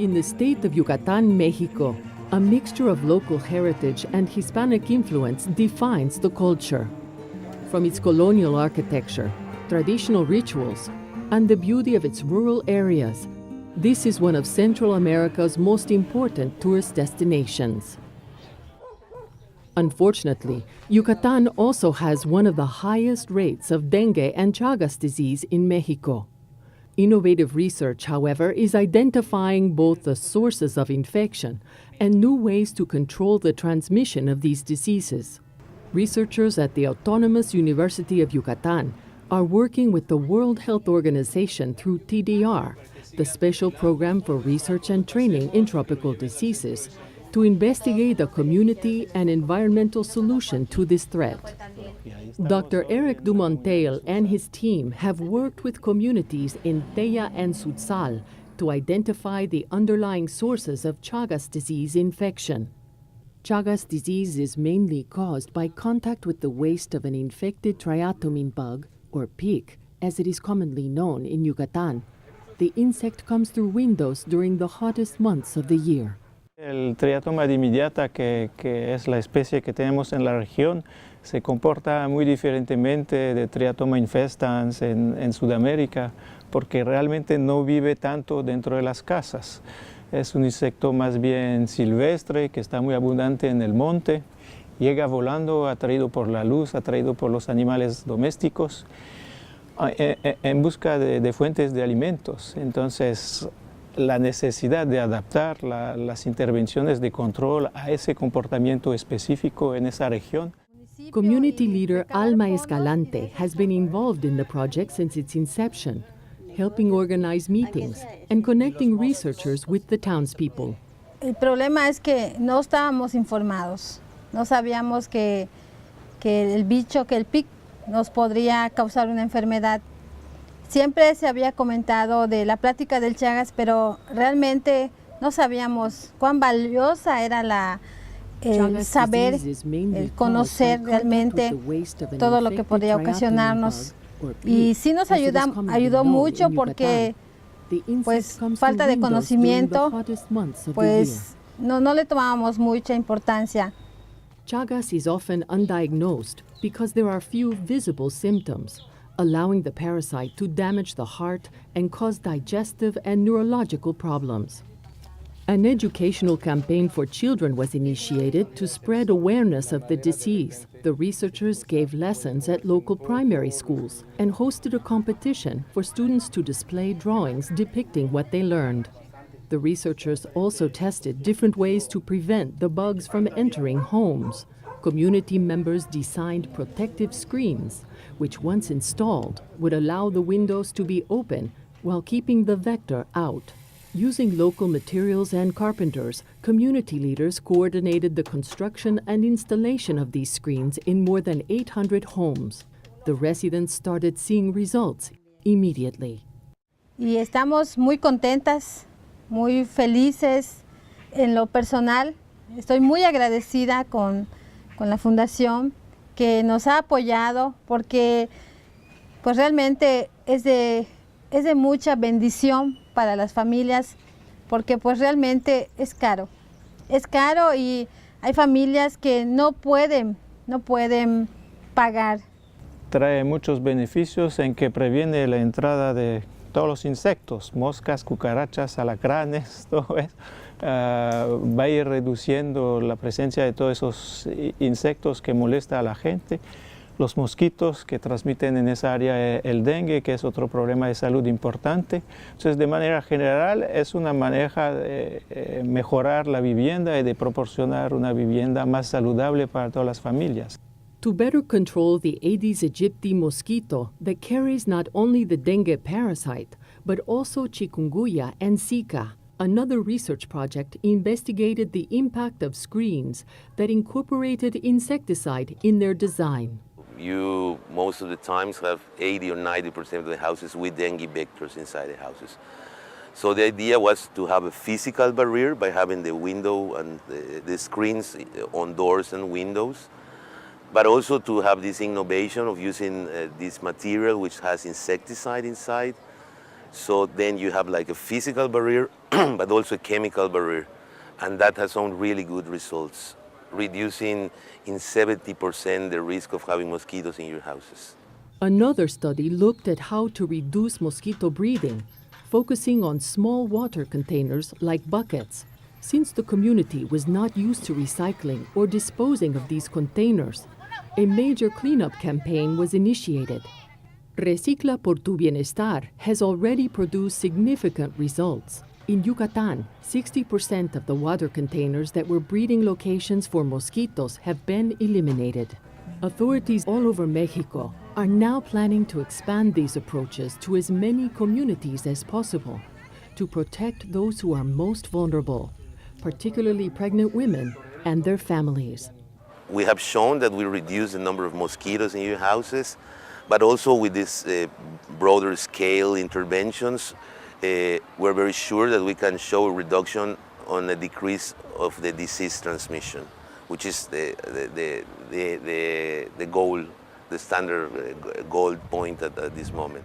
In the state of Yucatán, Mexico, a mixture of local heritage and Hispanic influence defines the culture. From its colonial architecture, traditional rituals, and the beauty of its rural areas, this is one of Central America's most important tourist destinations. Unfortunately, Yucatán also has one of the highest rates of dengue and Chagas disease in Mexico. Innovative research, however, is identifying both the sources of infection and new ways to control the transmission of these diseases. Researchers at the Autonomous University of Yucatán are working with the World Health Organization through TDR, the Special Program for Research and Training in Tropical Diseases, to investigate a community and environmental solution to this threat. Dr. Eric Dumonteil and his team have worked with communities in Teya and Sutzal to identify the underlying sources of Chagas disease infection. Chagas disease is mainly caused by contact with the waste of an infected triatomine bug, or pig, as it is commonly known in Yucatán. The insect comes through windows during the hottest months of the year. El triatoma dimidiata, que es la especie que tenemos en la región, se comporta muy diferentemente de Triatoma infestans en Sudamérica, porque realmente no vive tanto dentro de las casas. Es un insecto más bien silvestre, que está muy abundante en el monte, llega volando, atraído por la luz, atraído por los animales domésticos, en busca de fuentes de alimentos. Entonces, la necesidad de adaptar las intervenciones de control a ese comportamiento específico en esa región. Community leader Alma Escalante has been involved in the project since its inception, helping organize meetings and connecting researchers with the townspeople. El problema es que no estábamos informados, no sabíamos que el bicho, que el pig, nos podría causar una enfermedad. Siempre se había comentado de la plática del Chagas, pero realmente no sabíamos cuán valiosa era el saber, el conocer realmente todo lo que podía ocasionarnos. Y sí nos ayudó mucho porque pues falta de conocimiento, pues no le tomábamos mucha importancia. Chagas is often undiagnosed because there are few visible symptoms, allowing the parasite to damage the heart and cause digestive and neurological problems. An educational campaign for children was initiated to spread awareness of the disease. The researchers gave lessons at local primary schools and hosted a competition for students to display drawings depicting what they learned. The researchers also tested different ways to prevent the bugs from entering homes. Community members designed protective screens, which once installed would allow the windows to be open while keeping the vector out. Using local materials and carpenters, community leaders coordinated the construction and installation of these screens in more than 800 homes. The residents started seeing results immediately. Y estamos muy contentas, muy felices en lo personal. Estoy muy agradecida con la fundación que nos ha apoyado, porque pues realmente es de mucha bendición para las familias, porque pues realmente es caro y hay familias que no pueden pagar. Trae muchos beneficios en que previene la entrada de todos los insectos, moscas, cucarachas, alacranes, todo eso. Va a ir reduciendo la presencia de todos esos insectos que molesta a la gente, los mosquitos que transmiten en esa área el dengue, que es otro problema de salud importante. Entonces, de manera general, es una manera de mejorar la vivienda y de proporcionar una vivienda más saludable para todas las familias. To better control the Aedes aegypti mosquito that carries not only the dengue parasite, but also chikungunya and Zika, another research project investigated the impact of screens that incorporated insecticide in their design. You most of the times have 80 or 90% of the houses with dengue vectors inside the houses. So the idea was to have a physical barrier by having the window and the screens on doors and windows, but also to have this innovation of using this material which has insecticide inside, So then you have like a physical barrier, but also a chemical barrier. And that has shown really good results, reducing in 70% the risk of having mosquitoes in your houses. Another study looked at how to reduce mosquito breeding, focusing on small water containers like buckets. Since the community was not used to recycling or disposing of these containers, a major cleanup campaign was initiated. Recicla por tu Bienestar has already produced significant results. In Yucatan, 60% of the water containers that were breeding locations for mosquitoes have been eliminated. Authorities all over Mexico are now planning to expand these approaches to as many communities as possible to protect those who are most vulnerable, particularly pregnant women and their families. We have shown that we reduce the number of mosquitoes in your houses, but also with these broader scale interventions, we're very sure that we can show a reduction on a decrease of the disease transmission, which is the goal, the standard goal point at this moment.